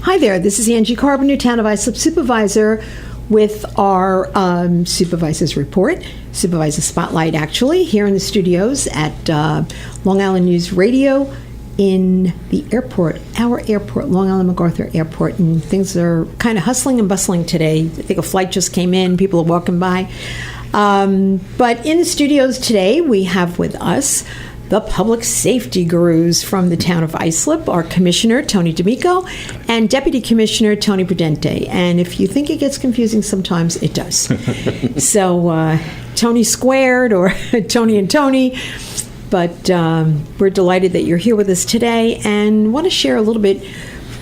Hi there, this is Angie Carpenter, Town of Islip Supervisor, with our Supervisor's Report, Supervisor Spotlight, actually, here in the studios at Long Island News Radio in the airport, our airport, Long Island MacArthur Airport, and things are kind of hustling and bustling today. I think a flight just came in, people are walking by. But in the studios today, we have with us the public safety gurus from the town of Islip, our Commissioner, Tony D'Amico, and Deputy Commissioner, Tony Prudenti. And if you think it gets confusing sometimes, it does. So Tony squared, or Tony and Tony. But we're delighted that you're here with us today and want to share a little bit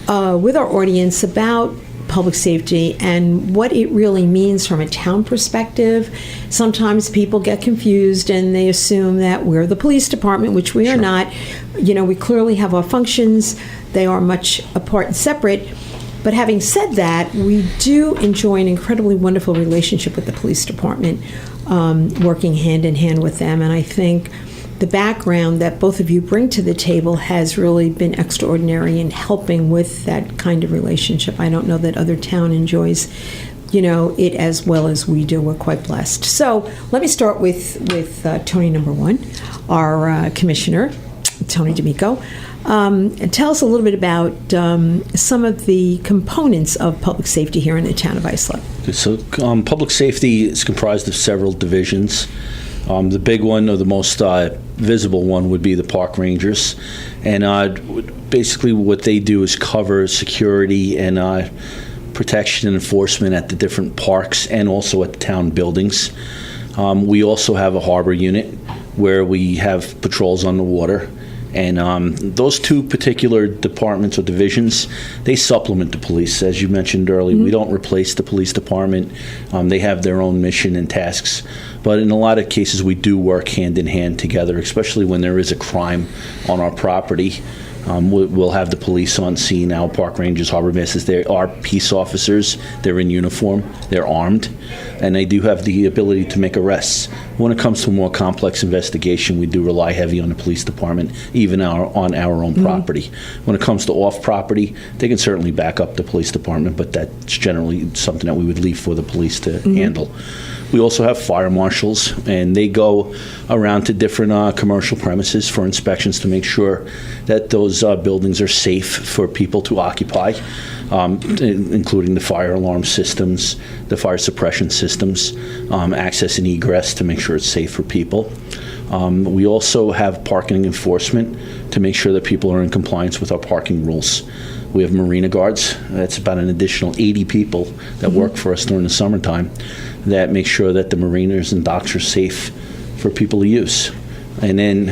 with our audience about public safety and what it really means from a town perspective. Sometimes people get confused and they assume that we're the police department, which we are not. You know, we clearly have our functions. They are much apart and separate. But having said that, we do enjoy an incredibly wonderful relationship with the police department, working hand in hand with them. And I think the background that both of you bring to the table has really been extraordinary in helping with that kind of relationship. I don't know that other town enjoys, it as well as we do. We're quite blessed. So let me start with Tony number one, our Commissioner, Tony D'Amico. And tell us a little bit about some of the components of public safety here in the town of Islip. So public safety is comprised of several divisions. The big one, or the most visible one, would be the park rangers. And basically what they do is cover security and protection and enforcement at the different parks and also at the town buildings. We also have a harbor unit where we have patrols on the water. And those two particular departments or divisions, they supplement the police. As you mentioned earlier, we don't replace the police department. They have their own mission and tasks. But in a lot of cases, we do work hand in hand together, especially when there is a crime on our property. We'll have the police on scene, our park rangers, harbor masters. They are peace officers. They're in uniform. They're armed. And they do have the ability to make arrests. When it comes to a more complex investigation, we do rely heavy on the police department, even on our own property. When it comes to off-property, they can certainly back up the police department, but that's generally something that we would leave for the police to handle. We also have fire marshals, and they go around to different commercial premises for inspections to make sure that those buildings are safe for people to occupy, including the fire alarm systems, the fire suppression systems, access and egress to make sure it's safe for people. We also have parking enforcement to make sure that people are in compliance with our parking rules. We have Marina guards. That's about an additional 80 people that work for us during the summertime that make sure that the marinas and docks are safe for people to use. And then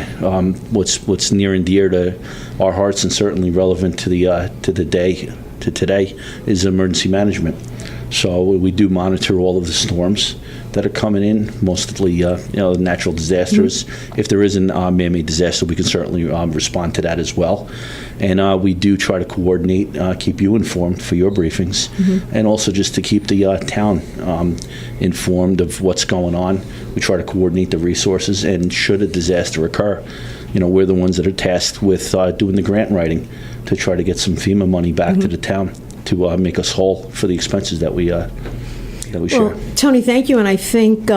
what's near and dear to our hearts and certainly relevant to today is emergency management. So we do monitor all of the storms that are coming in, mostly natural disasters. If there is a man-made disaster, we can certainly respond to that as well. And we do try to coordinate, keep you informed for your briefings, and also just to keep the town informed of what's going on. We try to coordinate the resources, and should a disaster occur, we're the ones that are tasked with doing the grant writing to try to get some FEMA money back to the town to make us whole for the expenses that we share. Well, Tony, thank you. And I think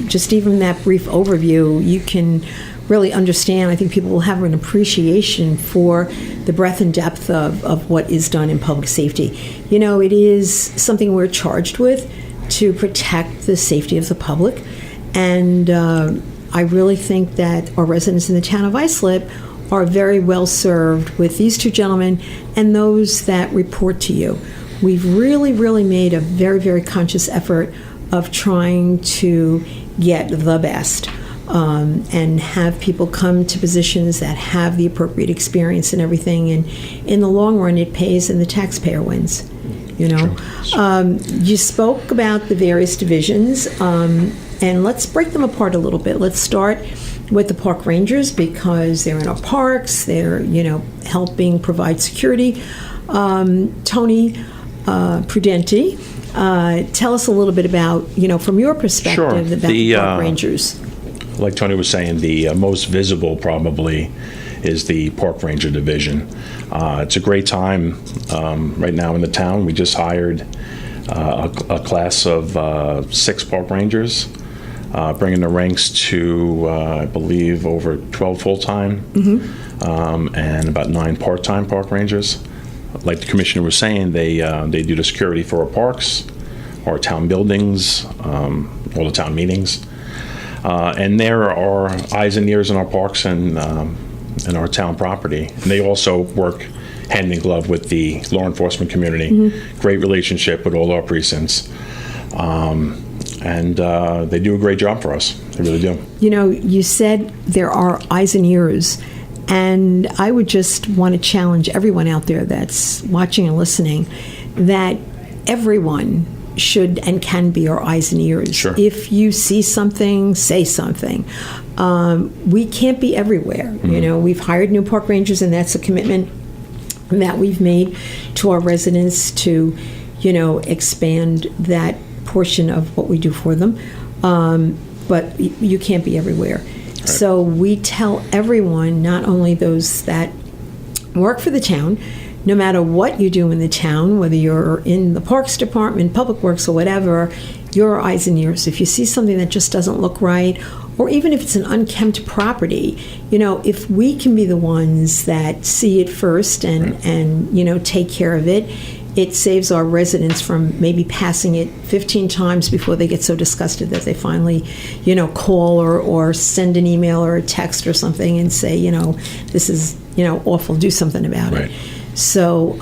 just even that brief overview, you can really understand. I think people will have an appreciation for the breadth and depth of what is done in public safety. It is something we're charged with to protect the safety of the public. And I really think that our residents in the town of Islip are very well served with these two gentlemen and those that report to you. We've really, really made a very, very conscious effort of trying to get the best and have people come to positions that have the appropriate experience and everything. And in the long run, it pays and the taxpayer wins. You spoke about the various divisions, and let's break them apart a little bit. Let's start with the park rangers because they're in our parks. They're, helping provide security. Tony Prudenti, tell us a little bit about, from your perspective, about the park rangers. Like Tony was saying, the most visible probably is the Park Ranger Division. It's a great time right now in the town. We just hired a class of 6 Park Rangers, bringing the ranks to, I believe, over 12 full-time and about 9 part-time Park Rangers. Like the Commissioner was saying, they do the security for our parks, our town buildings, all the town meetings. And there are eyes and ears in our parks and our town property. And they also work hand in glove with the law enforcement community. Great relationship with all our precincts. And they do a great job for us. They really do. You know, you said there are eyes and ears, and I would just want to challenge everyone out there that's watching and listening that everyone should and can be our eyes and ears. Sure. If you see something, say something. We can't be everywhere. You know, we've hired new park rangers, and that's a commitment that we've made to our residents to, you know, expand that portion of what we do for them. But you can't be everywhere. Right. So we tell everyone, not only those that work for the town, no matter what you do in the town, whether you're in the Parks Department, Public Works, or whatever, your eyes and ears. If you see something that just doesn't look right, or even if it's an unkempt property, you know, if we can be the ones that see it first and you know, take care of it, it saves our residents from maybe passing it 15 times before they get so disgusted that they finally, you know, call or send an email or a text or something and say, you know, this is, you know, awful, do something about it. So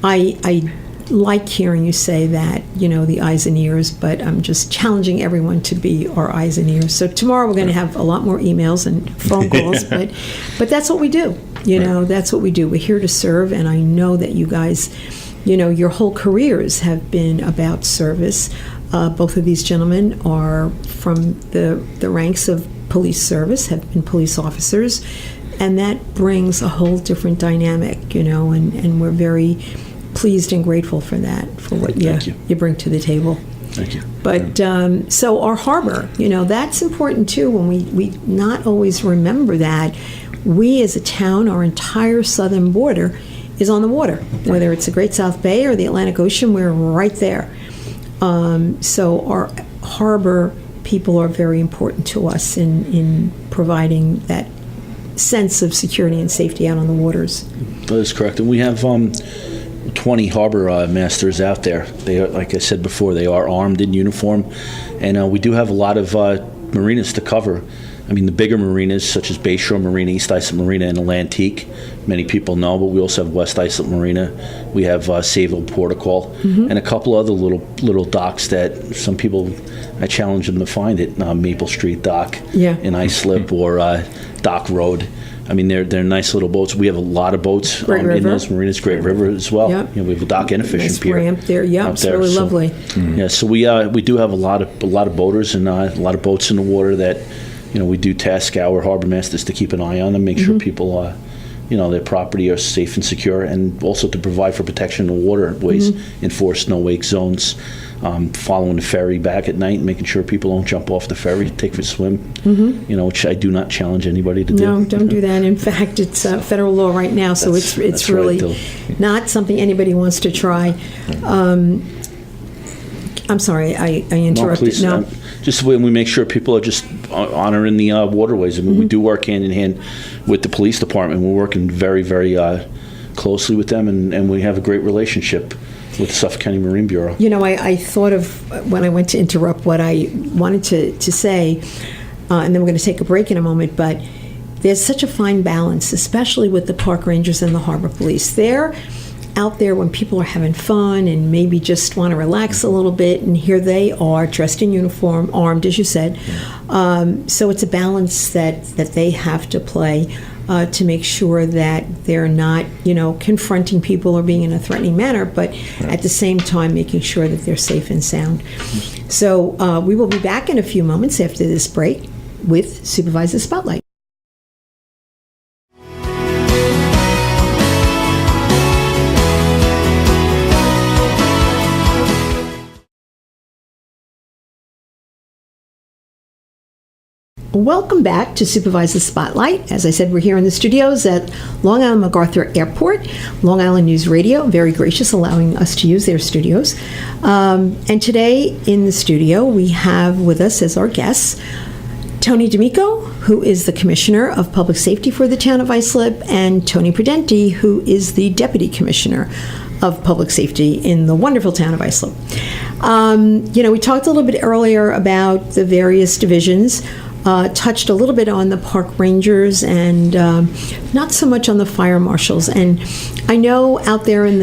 I like hearing you say that, you know, the eyes and ears, but I'm just challenging everyone to be our eyes and ears. So tomorrow we're going to have a lot more emails and phone calls, but that's what we do. You know, that's what we do. We're here to serve, and I know that you guys, you know, your whole careers have been about service. Both of these gentlemen are from the ranks of police service, have been police officers, and that brings a whole different dynamic, you know, and we're very pleased and grateful for that, for what you bring to the table. Thank you. But so our harbor, you know, that's important too, when we not always remember that. We as a town, our entire southern border is on the water. Whether it's the Great South Bay or the Atlantic Ocean, we're right there. So our harbor people are very important to us in providing that sense of security and safety out on the waters. That is correct. And we have 20 harbor masters out there. They are, like I said before, they are armed in uniform. And we do have a lot of marinas to cover. I mean, the bigger marinas, such as Bayshore Marina, East Islip Marina, and Atlantique, many people know, but we also have West Islip Marina. We have Sayville Protocol, and a couple other little docks that some people, I challenge them to find it. Maple Street Dock in Islip or Dock Road. I mean, they're nice little boats. We have a lot of boats in those marinas. Great River as well. Yep. You know, we have a dock and a fishing pier. Ramp there. Yeah, it's really lovely. Yeah, so we do have a lot of boaters and a lot of boats in the water that, you know, we do task our harbor masters to keep an eye on them, make sure people, you know, their property are safe and secure, and also to provide for protection of the waterways, enforce no-wake zones, following the ferry back at night, making sure people don't jump off the ferry, take a swim, you know, which I do not challenge anybody to do. No, don't do that. In fact, it's federal law right now, so it's really not something anybody wants to try. I'm sorry, I interrupted. No, please, just when we make sure people are just honoring the waterways. I mean, we do work hand in hand with the police department. We're working very, very closely with them, and we have a great relationship with the Suffolk County Marine Bureau. You know, I thought of, when I went to interrupt, what I wanted to say, and then we're going to take a break in a moment, but there's such a fine balance, especially with the park rangers and the harbor police. They're out there when people are having fun and maybe just want to relax a little bit, and here they are dressed in uniform, armed, as you said. So it's a balance that they have to play to make sure that they're not, you know, confronting people or being in a threatening manner, but at the same time making sure that they're safe and sound. So we will be back in a few moments after this break with Supervisor Spotlight. Welcome back to Supervisor Spotlight. As I said, we're here in the studios at Long Island MacArthur Airport, Long Island News Radio, very gracious allowing us to use their studios. And today in the studio, we have with us as our guests Tony D'Amico, who is the Commissioner of Public Safety for the town of Islip, and Tony Prudenti, who is the Deputy Commissioner of Public Safety in the wonderful town of Islip. We talked a little bit earlier about the various divisions, touched a little bit on the park rangers and not so much on the fire marshals. And I know out there in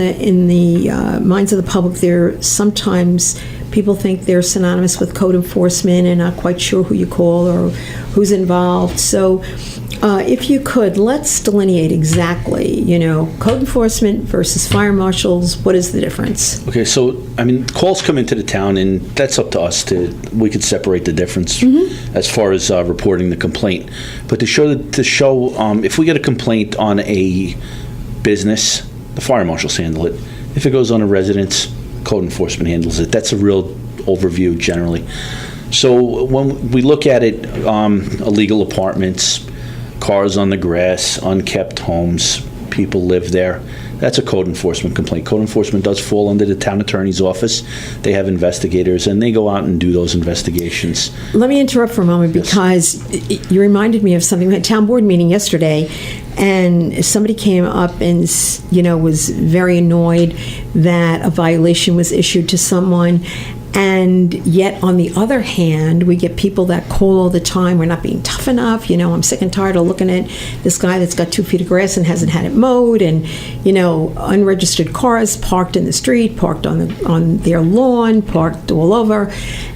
the minds of the public, there sometimes people think they're synonymous with code enforcement and not quite sure who you call or who's involved. So if you could, let's delineate exactly, code enforcement versus fire marshals. What is the difference? Okay, so, calls come into the town, and that's up to us we could separate the difference as far as reporting the complaint. But to show, if we get a complaint on a business, the fire marshals handle it. If it goes on a residence, code enforcement handles it. That's a real overview generally. So when we look at it, illegal apartments, cars on the grass, unkept homes, people live there, that's a code enforcement complaint. Code enforcement does fall under the town attorney's office. They have investigators, and they go out and do those investigations. Let me interrupt for a moment because you reminded me of something. We had a town board meeting yesterday, and somebody came up and was very annoyed that a violation was issued to someone. And yet, on the other hand, we get people that call all the time, we're not being tough enough, I'm sick and tired of looking at this guy that's got 2 feet of grass and hasn't had it mowed, and, unregistered cars parked in the street, parked on their lawn, parked all over.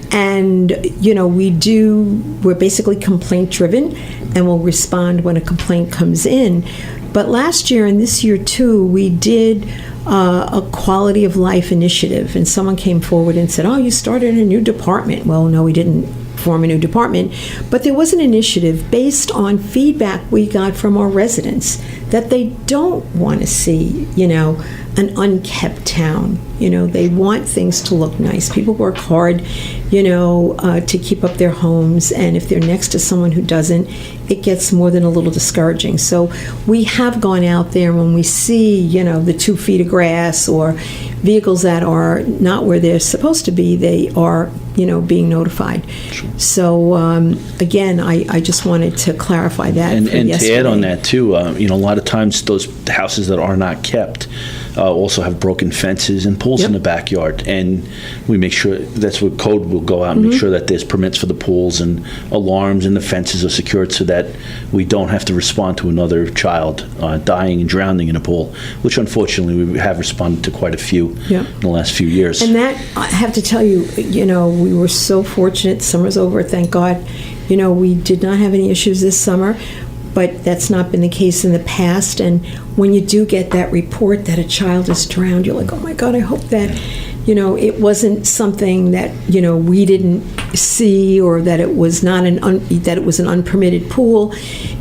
And, we're basically complaint driven, and we'll respond when a complaint comes in. But last year and this year too, we did a quality of life initiative, and someone came forward and said, "Oh, you started a new department." Well, no, we didn't form a new department, but there was an initiative based on feedback we got from our residents that they don't want to see, an unkept town. They want things to look nice. People work hard, to keep up their homes, and if they're next to someone who doesn't, it gets more than a little discouraging. So we have gone out there when we see, the 2 feet of grass or vehicles that are not where they're supposed to be, they are, being notified. Sure. So, again, I just wanted to clarify that. And yesterday. to add on that, too, a lot of times those houses that are not kept also have broken fences and pools in the backyard. And we make sure, that's what code will go out and make sure that there's permits for the pools and alarms and the fences are secured so that we don't have to respond to another child dying and drowning in a pool, which unfortunately we have responded to quite a few in the last few years. And that, I have to tell you, we were so fortunate. Summer's over, thank God. We did not have any issues this summer, but that's not been the case in the past. And when you do get that report that a child is drowned, you're like, oh my God, I hope that, it wasn't something that, we didn't see, or that it was not that it was an unpermitted pool.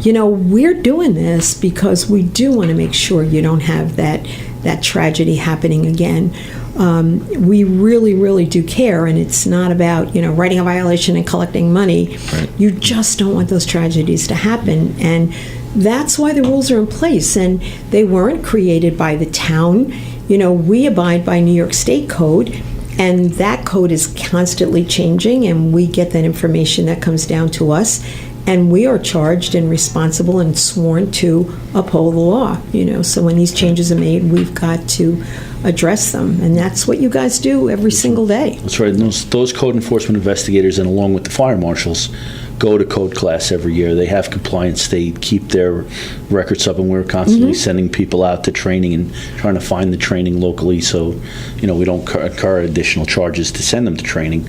We're doing this because we do want to make sure you don't have that tragedy happening again. We really, really do care, and it's not about, writing a violation and collecting money. Right. You just don't want those tragedies to happen, and that's why the rules are in place, and they weren't created by the town. We abide by New York State code, and that code is constantly changing, and we get that information that comes down to us, and we are charged and responsible and sworn to uphold the law. So when these changes are made, we've got to address them, and that's what you guys do every single day. That's right. And those code enforcement investigators, and along with the fire marshals, go to code class every year. They have compliance. They keep their records up, and we're constantly sending people out to training and trying to find the training locally so, we don't incur additional charges to send them to training.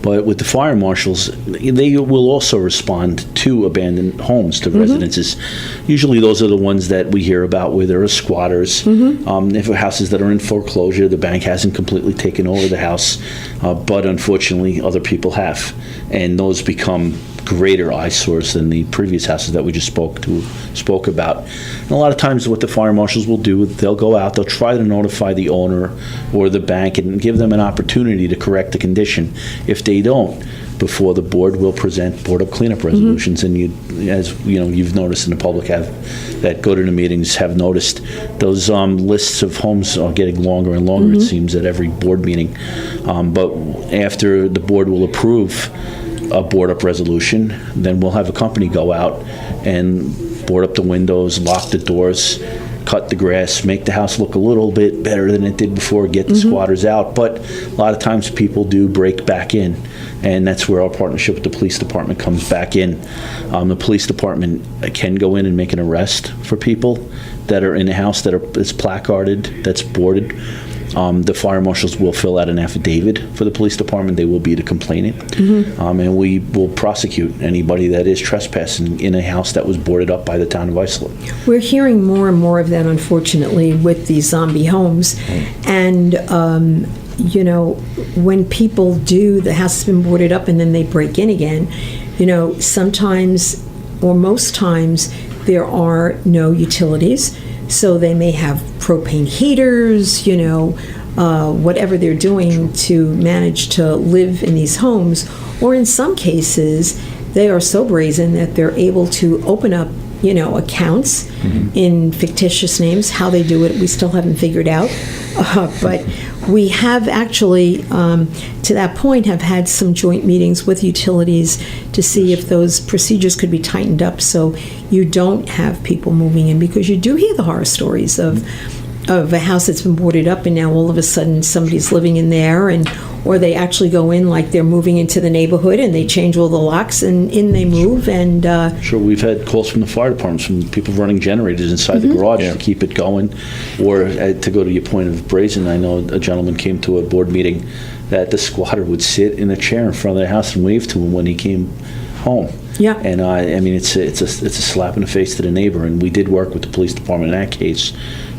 But with the fire marshals, they will also respond to abandoned homes, to residences. Usually those are the ones that we hear about where there are squatters. If houses that are in foreclosure, the bank hasn't completely taken over the house, but unfortunately other people have. And those become greater eyesores than the previous houses that we just spoke about. And a lot of times what the fire marshals will do, they'll go out, they'll try to notify the owner or the bank and give them an opportunity to correct the condition. If they don't, before the board, we'll present board-up cleanup resolutions. And you've noticed, in the public that go to the meetings have noticed, those lists of homes are getting longer and longer, it seems, at every board meeting. But after the board will approve a board-up resolution, then we'll have a company go out and board up the windows, lock the doors, cut the grass, make the house look a little bit better than it did before, get the squatters out. But a lot of times people do break back in, and that's where our partnership with the police department comes back in. The police department can go in and make an arrest for people that are in a house that's placarded, that's boarded. The fire marshals will fill out an affidavit for the police department. They will be the complainant. And we will prosecute anybody that is trespassing in a house that was boarded up by the town of Islip. We're hearing more and more of that, unfortunately, with these zombie homes. And, when people do, the house has been boarded up and then they break in again, sometimes or most times there are no utilities. So they may have propane heaters, whatever they're doing to manage to live in these homes. Or in some cases, they are so brazen that they're able to open up, accounts in fictitious names. How they do it, we still haven't figured out. But we have actually, to that point, have had some joint meetings with utilities to see if those procedures could be tightened up so you don't have people moving in, because you do hear the horror stories of a house that's been boarded up and now all of a sudden somebody's living in there, or they actually go in like they're moving into the neighborhood and they change all the locks and in they move. And Sure, we've had calls from the fire departments, from people running generators inside the garage to keep it going. Or to go to your point of brazen, I know a gentleman came to a board meeting that the squatter would sit in a chair in front of their house and wave to him when he came home. Yeah. And it's a slap in the face to the neighbor. And we did work with the police department in that case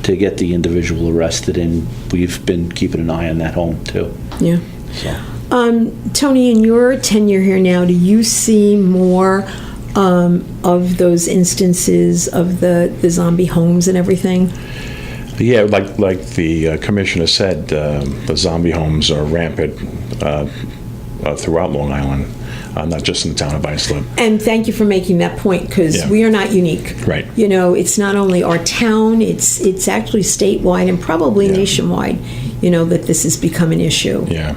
to get the individual arrested, and we've been keeping an eye on that home too. Yeah. So. Tony, in your tenure here now, do you see more of those instances of the zombie homes and everything? Yeah, like the commissioner said, the zombie homes are rampant throughout Long Island, not just in the town of Islip. And thank you for making that point, because we are not unique. Right. It's not only our town, it's actually statewide and probably nationwide, that this has become an issue. Yeah.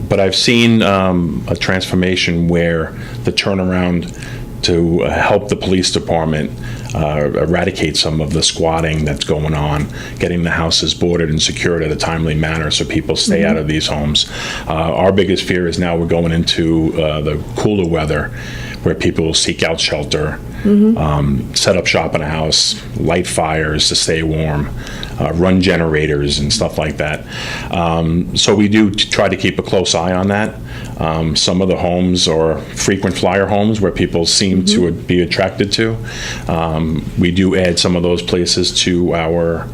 But I've seen a transformation where the turnaround to help the police department eradicate some of the squatting that's going on, getting the houses boarded and secured at a timely manner so people stay out of these homes. Our biggest fear is now we're going into the cooler weather, where people will seek out shelter, set up shop in a house, light fires to stay warm, run generators and stuff like that. So we do try to keep a close eye on that. Some of the homes are frequent flyer homes where people seem to be attracted to. We do add some of those places to our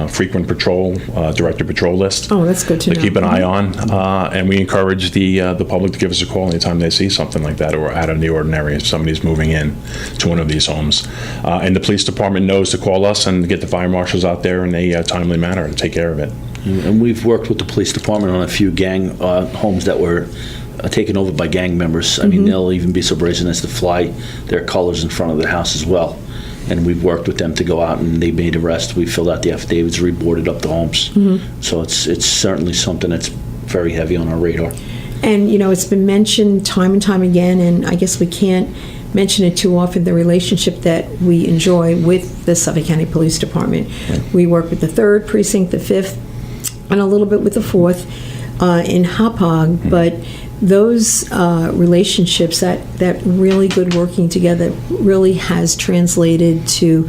frequent patrol, director patrol list. Oh, that's good to know. Keep an eye on. And we encourage the public to give us a call anytime they see something like that or out of the ordinary, if somebody's moving in to one of these homes. And the police department knows to call us and get the fire marshals out there in a timely manner to take care of it. And we've worked with the police department on a few gang homes that were taken over by gang members. I mean, they'll even be so brazen as to fly their colors in front of the house as well. And we've worked with them to go out, and they made arrests. We filled out the affidavits, reboarded up the homes. So it's certainly something that's very heavy on our radar. And, it's been mentioned time and time again, and I guess we can't mention it too often, the relationship that we enjoy with the Suffolk County Police Department. We work with the 3rd Precinct, the 5th, and a little bit with the 4th in Hauppauge, but those relationships, that really good working together really has translated to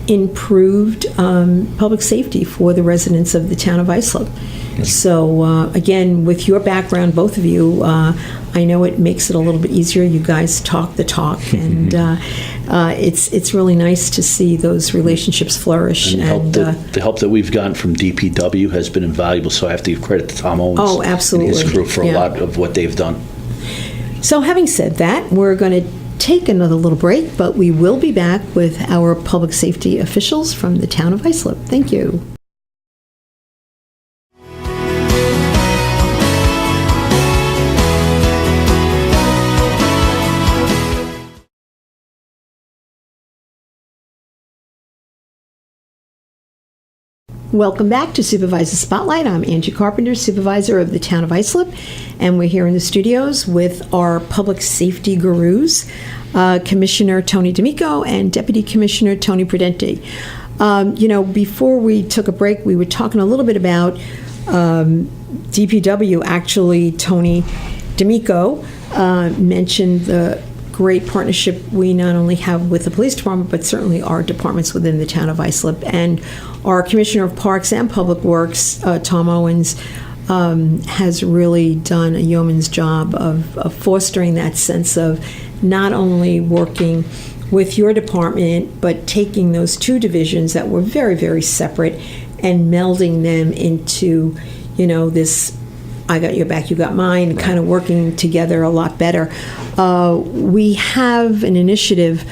improved public safety for the residents of the town of Islip. So again, with your background, both of you, I know it makes it a little bit easier. You guys talk the talk, and it's really nice to see those relationships flourish. And the help that we've gotten from DPW has been invaluable, so I have to give credit to Tom Owens Oh, absolutely. and his crew for a lot of what they've done. So having said that, we're going to take another little break, but we will be back with our public safety officials from the town of Islip. Thank you. Welcome back to Supervisor Spotlight. I'm Angie Carpenter, Supervisor of the Town of Islip, and we're here in the studios with our public safety gurus, Commissioner Tony D'Amico and Deputy Commissioner Tony Prudenti. Before we took a break, we were talking a little bit about DPW. Actually, Tony D'Amico mentioned the great partnership we not only have with the police department, but certainly our departments within the town of Islip. And our Commissioner of Parks and Public Works, Tom Owens, has really done a yeoman's job of fostering that sense of not only working with your department, but taking those two divisions that were very, very separate and melding them into, this I got your back, you got mine, kind of working together a lot better. We have an initiative,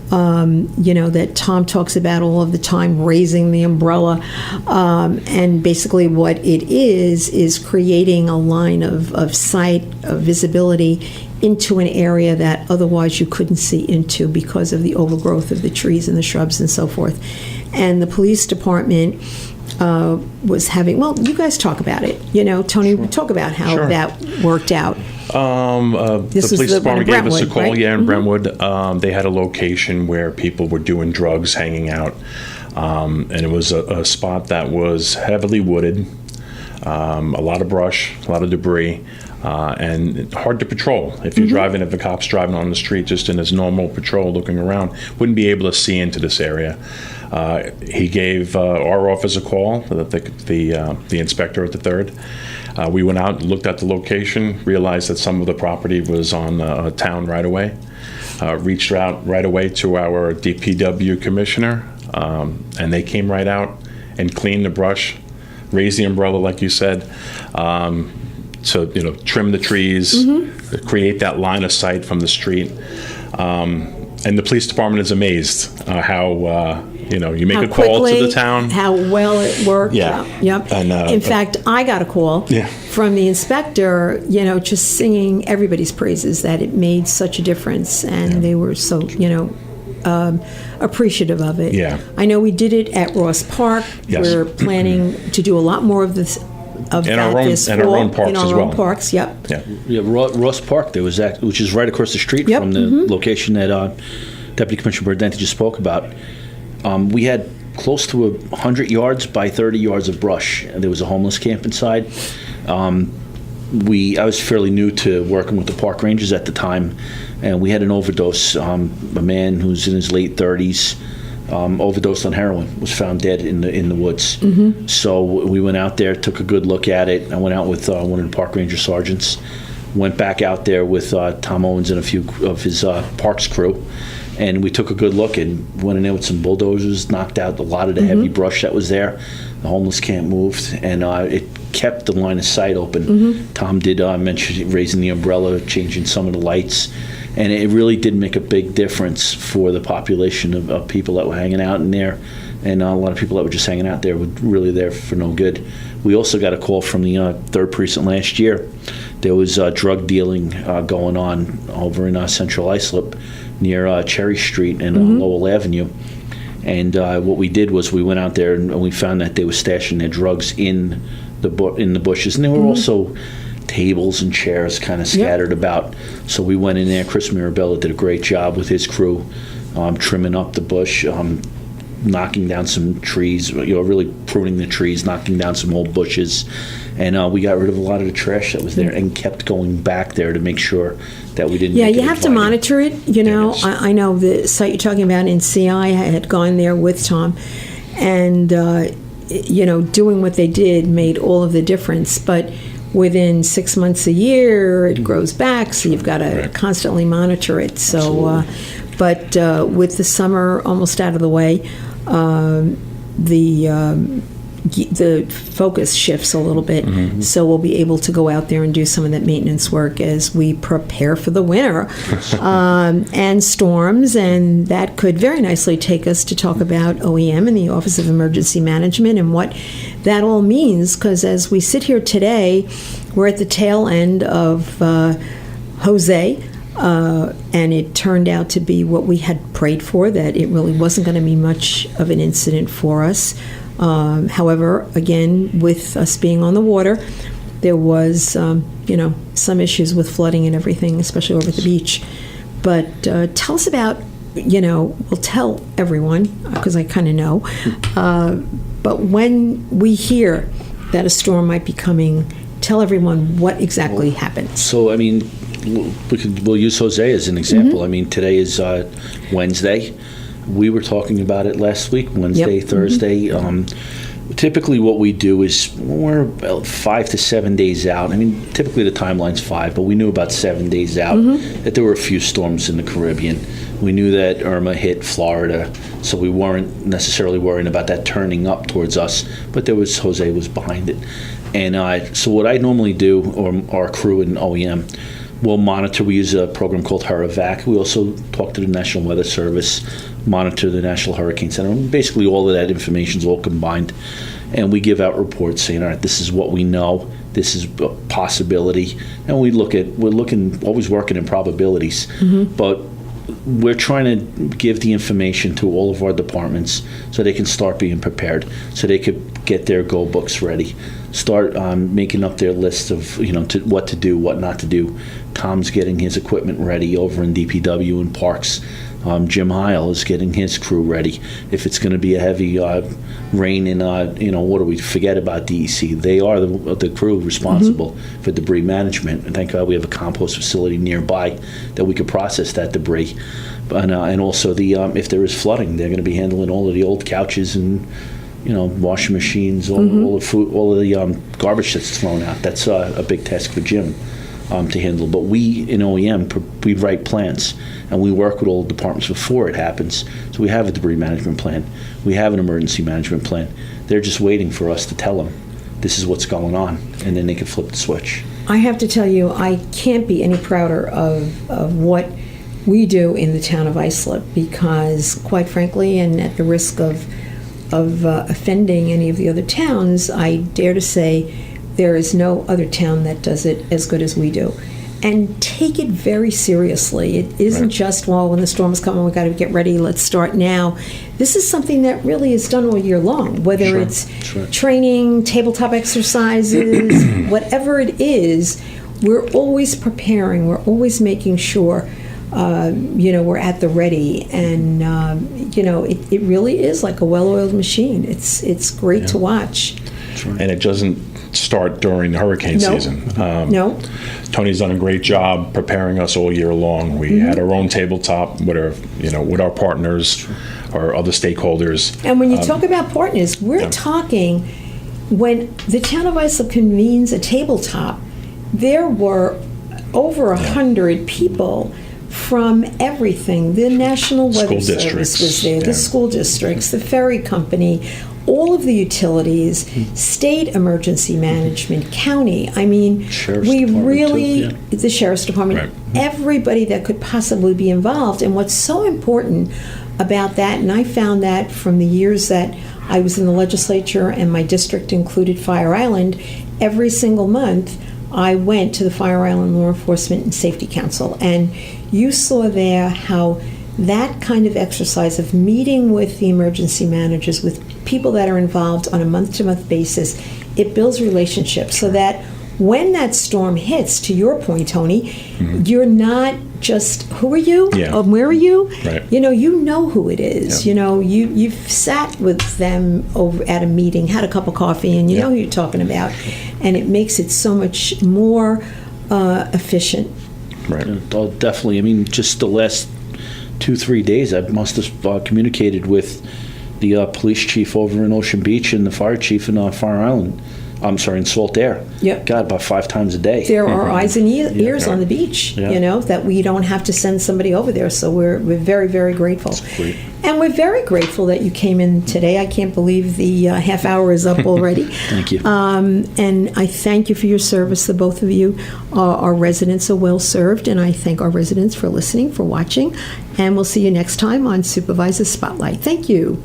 that Tom talks about all of the time, raising the umbrella. And basically what it is creating a line of sight, of visibility into an area that otherwise you couldn't see into because of the overgrowth of the trees and the shrubs and so forth. And the police department was having, you guys talk about it. Tony, Sure. Talk about how Sure. that worked out. The police department gave us a call, right? in Brentwood. They had a location where people were doing drugs, hanging out, and it was a spot that was heavily wooded, a lot of brush, a lot of debris, and hard to patrol. If you're driving, if a cop's driving on the street just in his normal patrol looking around, wouldn't be able to see into this area. He gave our office a call, the inspector at the 3rd. We went out and looked at the location, realized that some of the property was on a town right-of-way, reached out right away to our DPW commissioner, and they came right out and cleaned the brush, raised the umbrella, like you said, to trim the trees, create that line of sight from the street. And the police department is amazed how you make How a call quickly, to the town. how well it worked. Yeah. Yep. And, in fact, I got a call Yeah. from the inspector, just singing everybody's praises that it made such a difference, and they were so, appreciative of it. Yeah. I know we did it at Ross Park. Yes. We're planning to do a lot more of this. And our own- this and our fall, own parks in our as own well. parks. Yep. Yeah. Yeah, Ross Park, there was that, which is right across the street Yep, from the location that Deputy Commissioner Prudenti just spoke about. We had close to 100 yards by 30 yards of brush, and there was a homeless camp inside. I was fairly new to working with the park rangers at the time, and we had an overdose. A man who's in his late 30s overdosed on heroin, was found dead in the woods. So we went out there, took a good look at it. I went out with one of the park ranger sergeants, went back out there with Tom Owens and a few of his parks crew, and we took a good look and went in there with some bulldozers, knocked out a lot of the heavy brush that was there. The homeless camp moved, and it kept the line of sight open. Tom did mention raising the umbrella, changing some of the lights, and it really did make a big difference for the population of people that were hanging out in there. And a lot of people that were just hanging out there were really there for no good. We also got a call from the 3rd Precinct last year. There was drug dealing going on over in Central Islip near Cherry Street and Lowell Avenue. And what we did was we went out there and we found that they were stashing their drugs in the bushes. And there were also tables and chairs kind of scattered about. So we went in there. Chris Mirabella did a great job with his crew, trimming up the bush, knocking down some trees, really pruning the trees, knocking down some old bushes. And we got rid of a lot of the trash that was there and kept going back there to make sure that we didn't. Yeah, make you it have to inviting. monitor it. Yes. I know the site you're talking about in CI. I had gone there with Tom, and doing what they did made all of the difference. But within 6 months, a year, it grows back, so you've got to constantly monitor it. So, but with the summer almost out of the way, the focus shifts a little bit, so we'll be able to go out there and do some of that maintenance work as we prepare for the winter and storms, and that could very nicely take us to talk about OEM and the Office of Emergency Management and what that all means, because as we sit here today, we're at the tail end of Jose, and it turned out to be what we had prayed for, that it really wasn't going to be much of an incident for us. However, again, with us being on the water, there was, some issues with flooding and everything, especially over at the beach. But tell us about, we'll tell everyone, because I kind of know, but when we hear that a storm might be coming, tell everyone what exactly happened. So, I mean, we'll use Jose as an example. I mean, today is Wednesday. We were talking about it last week, Wednesday, Thursday. Typically what we do is we're about 5 to 7 days out. I mean, typically the timeline's 5, but we knew about 7 days out that there were a few storms in the Caribbean. We knew that Irma hit Florida, so we weren't necessarily worrying about that turning up towards us, but Jose was behind it. And so what I normally do, or our crew in OEM, we'll monitor. We use a program called HurricVac. We also talk to the National Weather Service, monitor the National Hurricane Center. Basically, all of that information is all combined, and we give out reports saying, "All right, this is what we know. This is a possibility." And we're always working in probabilities, but we're trying to give the information to all of our departments so they can start being prepared, so they could get their go books ready, start making up their list of what to do, what not to do. Tom's getting his equipment ready over in DPW and Parks. Jim Heil is getting his crew ready. If it's going to be a heavy rain and what do we forget about DEC? They are the crew responsible for debris management. And thank God we have a compost facility nearby that we could process that debris. And also if there is flooding, they're going to be handling all of the old couches and washing machines, all the food, all of the garbage that's thrown out. That's a big task for Jim to handle. But we in OEM, we write plans, and we work with all the departments before it happens. So we have a debris management plan. We have an emergency management plan. They're just waiting for us to tell them this is what's going on, and then they can flip the switch. I have to tell you, I can't be any prouder of what we do in the town of Islip, because quite frankly, and at the risk of offending any of the other towns, I dare to say there is no other town that does it as good as we do. And take it very seriously. It isn't just, well, when the storm is coming, we got to get ready, let's start now. This is something that really is done all year long, whether it's training, tabletop exercises, whatever it is, we're always preparing, we're always making sure we're at the ready, and it really is like a well-oiled machine. It's great to watch. And it doesn't start during hurricane season. No. Tony's done a great job preparing us all year long. We had our own tabletop with our partners, our other stakeholders. And when you talk about partners, we're talking when the town of Islip convenes a tabletop, there were over 100 people from everything. The National Weather Service was there, the school districts, the ferry company, all of the utilities, state emergency management, county. I mean, the Sheriff's Department, everybody that could possibly be involved. And what's so important about that, and I found that from the years that I was in the legislature and my district included Fire Island, every single month I went to the Fire Island Law Enforcement and Safety Council, and you saw there how that kind of exercise of meeting with the emergency managers, with people that are involved on a month-to-month basis, it builds relationships so that when that storm hits, to your point, Tony, you're not just, who are you? Where are you? Right. You know who it is. You've sat with them over at a meeting, had a cup of coffee, and you know who you're talking about. And it makes it so much more efficient. Right. Definitely. I mean, just the last 2-3 days, I must have communicated with the police chief over in Ocean Beach and the fire chief in Fire Island. I'm sorry, in Salt Air. Yep. God, about 5 times a day. There are eyes and ears on the beach, that we don't have to send somebody over there. So we're very, very grateful. That's great. And we're very grateful that you came in today. I can't believe the half hour is up already. Thank you. And I thank you for your service. The both of you, our residents are well served, and I thank our residents for listening, for watching. And we'll see you next time on Supervisor Spotlight. Thank you.